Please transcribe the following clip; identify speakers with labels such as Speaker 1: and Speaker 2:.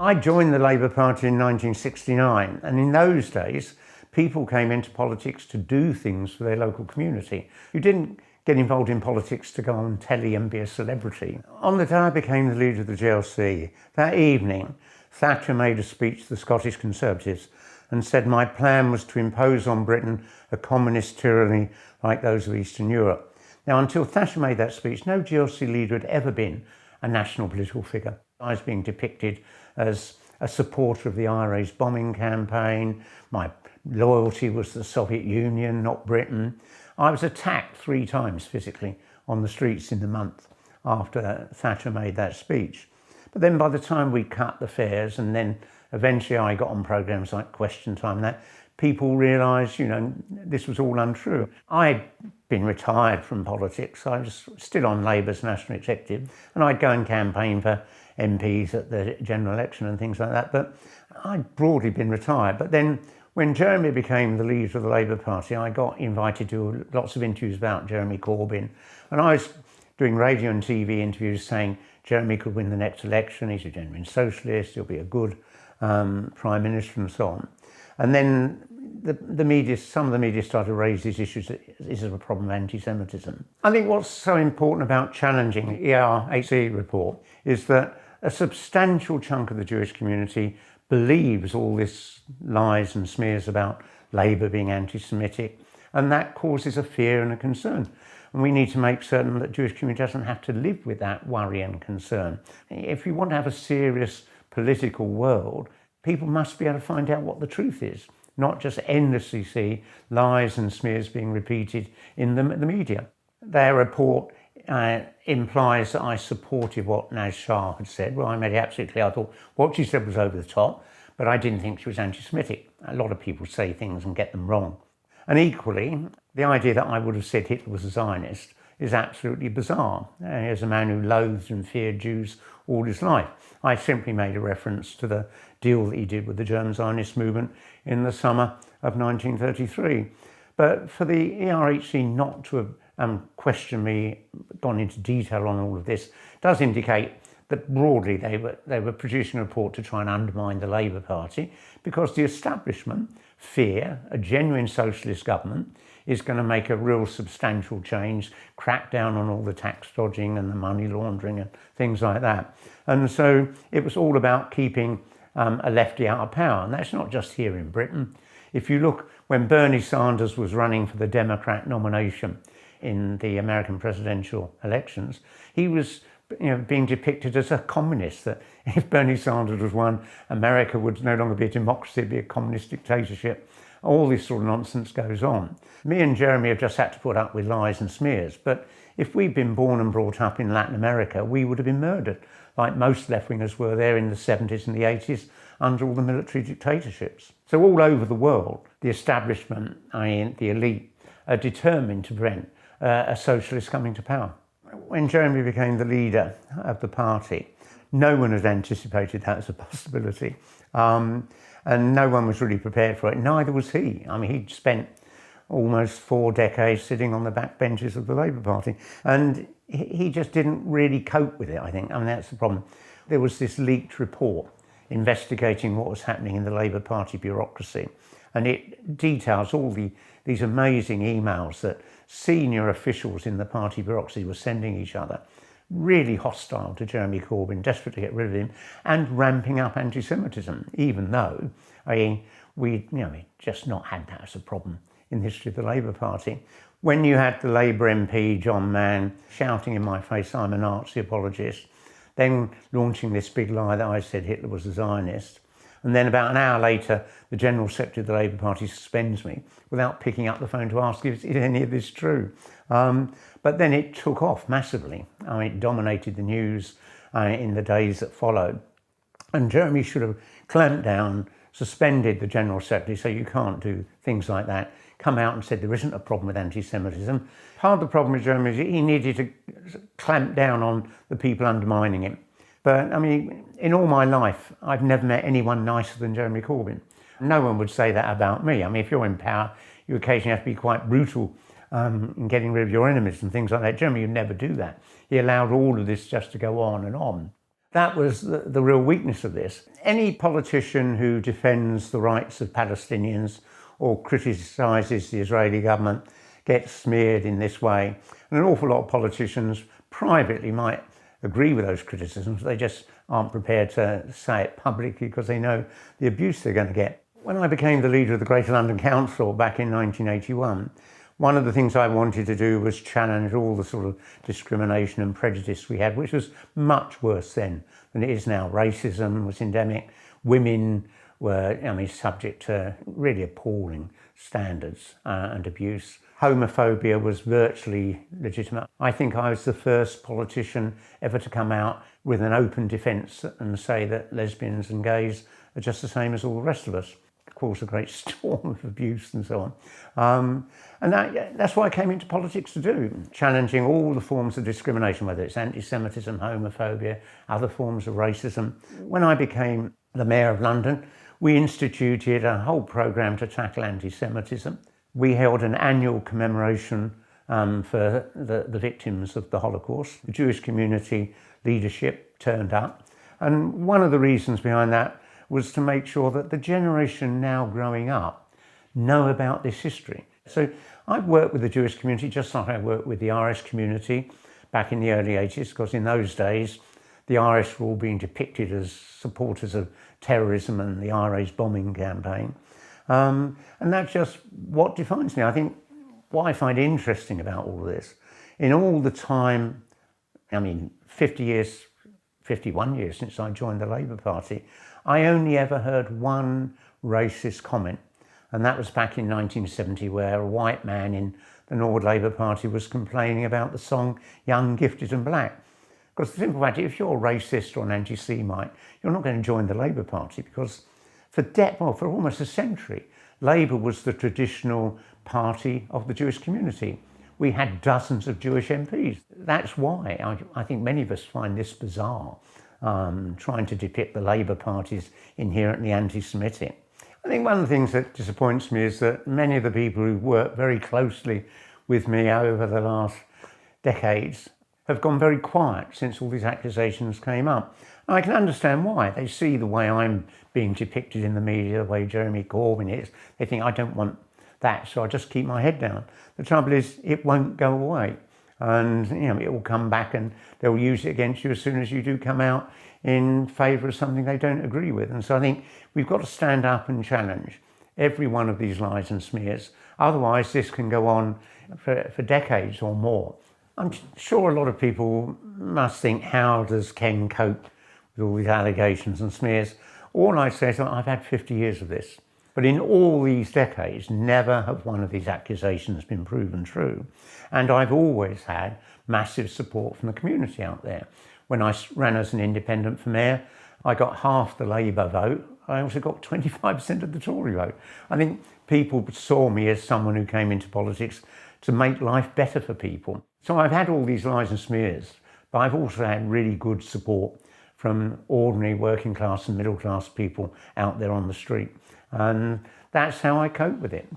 Speaker 1: I joined the Labour Party in 1969, and in those days, people came into politics to do things for their local community. You didn't get involved in politics to go on telly and be a celebrity. On the day I became the leader of the GLC, that evening, Thatcher made a speech to the Scottish Conservatives and said my plan was to impose on Britain a communist tyranny like those of Eastern Europe. Now, until Thatcher made that speech, no GLC leader had ever been a national political figure. I was being depicted as a supporter of the IRA's bombing campaign. My loyalty was the Soviet Union, not Britain. I was attacked 3 times physically on the streets in the month after Thatcher made that speech. But then by the time we cut the fares, and then eventually I got on programmes like Question Time, that people realised, this was all untrue. I'd been retired from politics. I was still on Labour's national executive, and I'd go and campaign for MPs at the general election and things like that. But I'd broadly been retired. But then when Jeremy became the leader of the Labour Party, I got invited to lots of interviews about Jeremy Corbyn. And I was doing radio and TV interviews saying Jeremy could win the next election, he's a genuine socialist, he'll be a good Prime Minister and so on. And then the media, some of the media started to raise these issues. This is a problem of anti-Semitism. I think what's so important about challenging the ERHC report is that a substantial chunk of the Jewish community believes all this lies and smears about Labour being anti-Semitic, and that causes a fear and a concern. And we need to make certain that the Jewish community doesn't have to live with that worry and concern. If you want to have a serious political world, people must be able to find out what the truth is, not just endlessly see lies and smears being repeated in the media. Their report implies that I supported what Naz Shah had said. Well, I made it absolutely clear. I thought what she said was over the top, but I didn't think she was anti-Semitic. A lot of people say things and get them wrong. And equally, the idea that I would have said Hitler was a Zionist is absolutely bizarre. As a man who loathed and feared Jews all his life, I simply made a reference to the deal that he did with the German Zionist movement in the summer of 1933. But for the ERHC not to have questioned me, gone into detail on all of this, does indicate that broadly they were producing a report to try and undermine the Labour Party, because the establishment fear a genuine socialist government is going to make a real substantial change, crack down on all the tax dodging and the money laundering and things like that. And so it was all about keeping a lefty out of power. And that's not just here in Britain. If you look, when Bernie Sanders was running for the Democrat nomination in the American presidential elections, he was being depicted as a communist, that if Bernie Sanders was won, America would no longer be a democracy, it'd be a communist dictatorship. All this sort of nonsense goes on. Me and Jeremy have just had to put up with lies and smears, but if we'd been born and brought up in Latin America, we would have been murdered, like most left-wingers were there in the 70s and the 80s under all the military dictatorships. So all over the world, the establishment, the elite, are determined to prevent a socialist coming to power. When Jeremy became the leader of the party, no one had anticipated that as a possibility. And no one was really prepared for it. Neither was he. He'd spent almost 4 decades sitting on the back benches of the Labour Party. And he just didn't really cope with it, I think. That's the problem. There was this leaked report investigating what was happening in the Labour Party bureaucracy. And it details all these amazing emails that senior officials in the party bureaucracy were sending each other, really hostile to Jeremy Corbyn, desperate to get rid of him, and ramping up anti-Semitism, even though we just not had that as a problem in the history of the Labour Party. When you had the Labour MP, John Mann, shouting in my face, I'm a Nazi apologist, then launching this big lie that I said Hitler was a Zionist, and then about an hour later, the General Secretary of the Labour Party suspends me without picking up the phone to ask is any of this true. But then it took off massively. It dominated the news in the days that followed. And Jeremy should have clamped down, suspended the General Secretary, so you can't do things like that, come out and said there isn't a problem with anti-Semitism. Part of the problem with Jeremy is he needed to clamp down on the people undermining him. But in all my life, I've never met anyone nicer than Jeremy Corbyn. No one would say that about me. If you're in power, you occasionally have to be quite brutal in getting rid of your enemies and things like that. Jeremy would never do that. He allowed all of this just to go on and on. That was the real weakness of this. Any politician who defends the rights of Palestinians or criticises the Israeli government gets smeared in this way. And an awful lot of politicians privately might agree with those criticisms. They just aren't prepared to say it publicly because they know the abuse they're going to get. When I became the leader of the Greater London Council back in 1981, one of the things I wanted to do was challenge all the sort of discrimination and prejudice we had, which was much worse then than it is now. Racism was endemic. Women were, subject to really appalling standards and abuse. Homophobia was virtually legitimate. I think I was the first politician ever to come out with an open defence and say that lesbians and gays are just the same as all the rest of us. Caused a great storm of abuse and so on. And that's what I came into politics to do, challenging all the forms of discrimination, whether it's anti-Semitism, homophobia, other forms of racism. When I became the Mayor of London, we instituted a whole programme to tackle anti-Semitism. We held an annual commemoration for the victims of the Holocaust. The Jewish community leadership turned up. And one of the reasons behind that was to make sure that the generation now growing up know about this history. So I've worked with the Jewish community just like I worked with the Irish community back in the early 80s, because in those days the Irish were all being depicted as supporters of terrorism and the IRA's bombing campaign. And that's just what defines me. I think what I find interesting about all of this, in all the time, 51 years since I joined the Labour Party, I only ever heard one racist comment, and that was back in 1970, where a white man in the Nord Labour Party was complaining about the song Young, Gifted and Black. Because the simple fact is, if you're a racist or an anti-Semite, you're not going to join the Labour Party, because for almost a century, Labour was the traditional party of the Jewish community. We had dozens of Jewish MPs. That's why I think many of us find this bizarre, trying to depict the Labour Party as inherently anti-Semitic. I think one of the things that disappoints me is that many of the people who work very closely with me over the last decades have gone very quiet since all these accusations came up. And I can understand why. They see the way I'm being depicted in the media, the way Jeremy Corbyn is. They think, I don't want that, so I just keep my head down. The trouble is, it won't go away. And it will come back and they'll use it against you as soon as you do come out in favour of something they don't agree with. And so I think we've got to stand up and challenge every one of these lies and smears. Otherwise, this can go on for decades or more. I'm sure a lot of people must think, how does Ken cope with all these allegations and smears? All I say is, I've had 50 years of this. But in all these decades, never have one of these accusations been proven true. And I've always had massive support from the community out there. When I ran as an independent for mayor, I got half the Labour vote. I also got 25% of the Tory vote. I think people saw me as someone who came into politics to make life better for people. So I've had all these lies and smears, but I've also had really good support from ordinary working class and middle class people out there on the street. And that's how I cope with it.